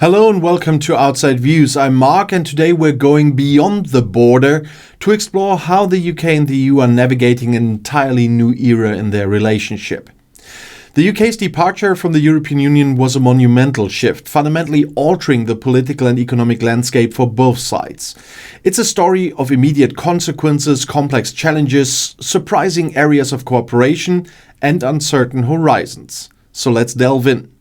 Hello and welcome to Outside Views. I'm Mark, and today we're going beyond the border to explore how the UK and the EU are navigating an entirely new era in their relationship. The UK's departure from the European Union was a monumental shift, fundamentally altering the political and economic landscape for both sides. It's a story of immediate consequences, complex challenges, surprising areas of cooperation, and uncertain horizons. So let's delve in.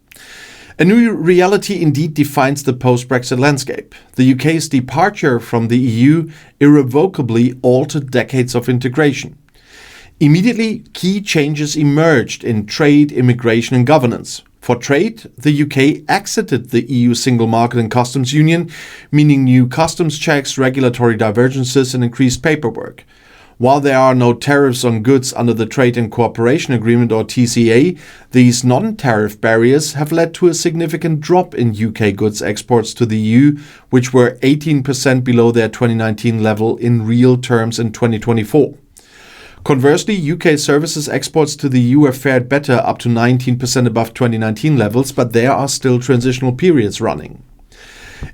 A new reality indeed defines the post-Brexit landscape. The UK's departure from the EU irrevocably altered decades of integration. Immediately, key changes emerged in trade, immigration and governance. For trade, the UK exited the EU Single Market and Customs Union, meaning new customs checks, regulatory divergences and increased paperwork. While there are no tariffs on goods under the Trade and Cooperation Agreement or TCA, these non-tariff barriers have led to a significant drop in UK goods exports to the EU, which were 18% below their 2019 level in real terms in 2024. Conversely, UK services exports to the EU have fared better, up to 19% above 2019 levels, but there are still transitional periods running.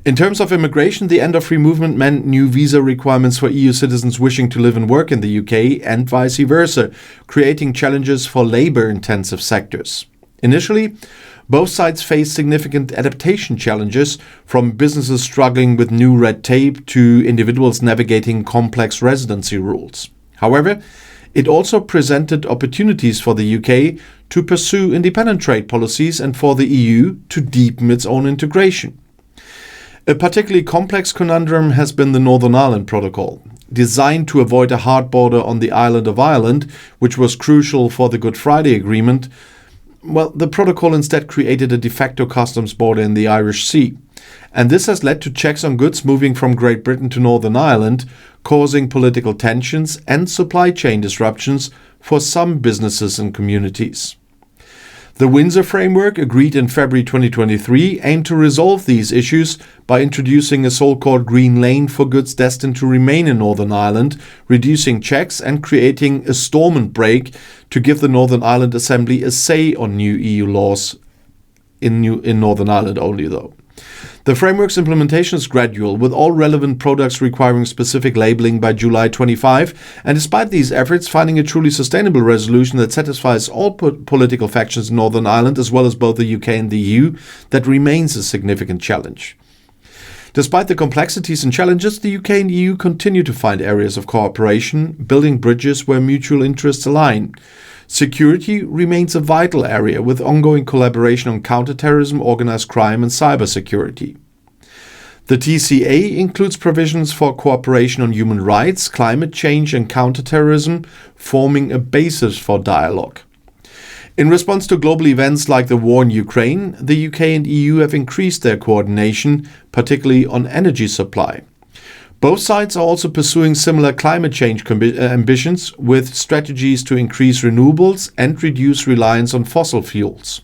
In terms of immigration, the end of free movement meant new visa requirements for EU citizens wishing to live and work in the UK and vice versa, creating challenges for labour-intensive sectors. Initially, both sides faced significant adaptation challenges, from businesses struggling with new red tape to individuals navigating complex residency rules. However, it also presented opportunities for the UK to pursue independent trade policies and for the EU to deepen its own integration. A particularly complex conundrum has been the Northern Ireland Protocol. Designed to avoid a hard border on the island of Ireland, which was crucial for the Good Friday Agreement, the protocol instead created a de facto customs border in the Irish Sea. And this has led to checks on goods moving from Great Britain to Northern Ireland, causing political tensions and supply chain disruptions for some businesses and communities. The Windsor Framework, agreed in February 2023, aimed to resolve these issues by introducing a so-called green lane for goods destined to remain in Northern Ireland, reducing checks and creating a Stormont break to give the Northern Ireland Assembly a say on new EU laws in Northern Ireland only, though. The framework's implementation is gradual, with all relevant products requiring specific labeling by July 25, and despite these efforts, finding a truly sustainable resolution that satisfies all political factions in Northern Ireland, as well as both the UK and the EU, that remains a significant challenge. Despite the complexities and challenges, the UK and EU continue to find areas of cooperation, building bridges where mutual interests align. Security remains a vital area, with ongoing collaboration on counterterrorism, organized crime and cybersecurity. The TCA includes provisions for cooperation on human rights, climate change and counterterrorism, forming a basis for dialogue. In response to global events like the war in Ukraine, the UK and EU have increased their coordination, particularly on energy supply. Both sides are also pursuing similar climate change ambitions, with strategies to increase renewables and reduce reliance on fossil fuels.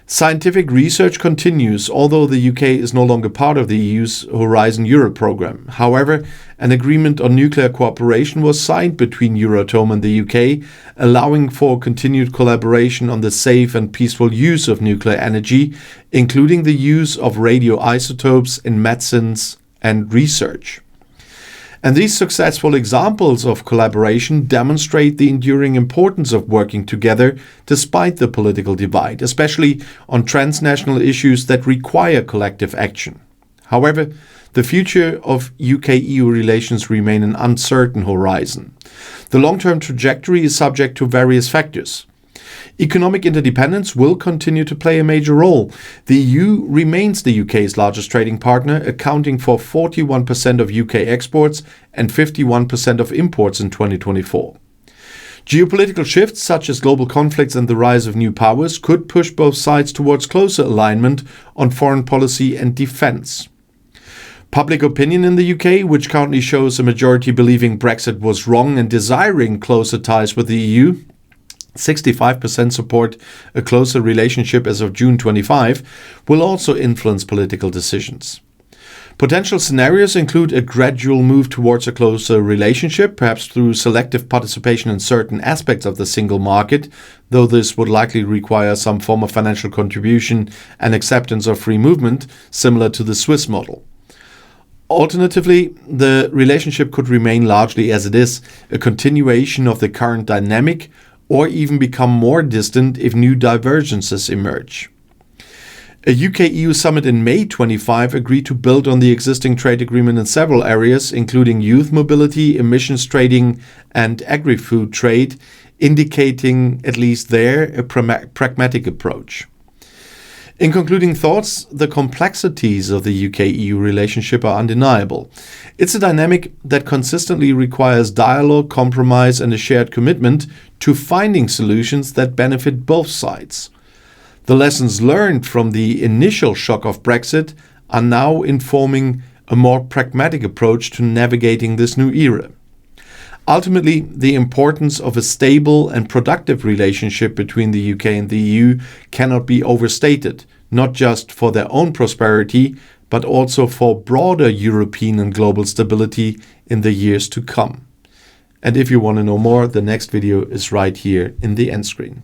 Scientific research continues, although the UK is no longer part of the EU's Horizon Europe programme. However, an agreement on nuclear cooperation was signed between Euratom and the UK, allowing for continued collaboration on the safe and peaceful use of nuclear energy, including the use of radioisotopes in medicines and research. And these successful examples of collaboration demonstrate the enduring importance of working together despite the political divide, especially on transnational issues that require collective action. However, the future of UK-EU relations remain an uncertain horizon. The long-term trajectory is subject to various factors. Economic interdependence will continue to play a major role. The EU remains the UK's largest trading partner, accounting for 41% of UK exports and 51% of imports in 2024. Geopolitical shifts such as global conflicts and the rise of new powers could push both sides towards closer alignment on foreign policy and defence. Public opinion in the UK, which currently shows a majority believing Brexit was wrong and desiring closer ties with the EU, 65% support a closer relationship as of June 25, will also influence political decisions. Potential scenarios include a gradual move towards a closer relationship, perhaps through selective participation in certain aspects of the single market, though this would likely require some form of financial contribution and acceptance of free movement, similar to the Swiss model. Alternatively, the relationship could remain largely as it is, a continuation of the current dynamic, or even become more distant if new divergences emerge. A UK-EU summit in May 25 agreed to build on the existing trade agreement in several areas, including youth mobility, emissions trading, and agri-food trade, indicating, at least there, a pragmatic approach. In concluding thoughts, the complexities of the UK-EU relationship are undeniable. It's a dynamic that consistently requires dialogue, compromise, and a shared commitment to finding solutions that benefit both sides. The lessons learned from the initial shock of Brexit are now informing a more pragmatic approach to navigating this new era. Ultimately, the importance of a stable and productive relationship between the UK and the EU cannot be overstated, not just for their own prosperity, but also for broader European and global stability in the years to come. And if you want to know more, the next video is right here in the end screen.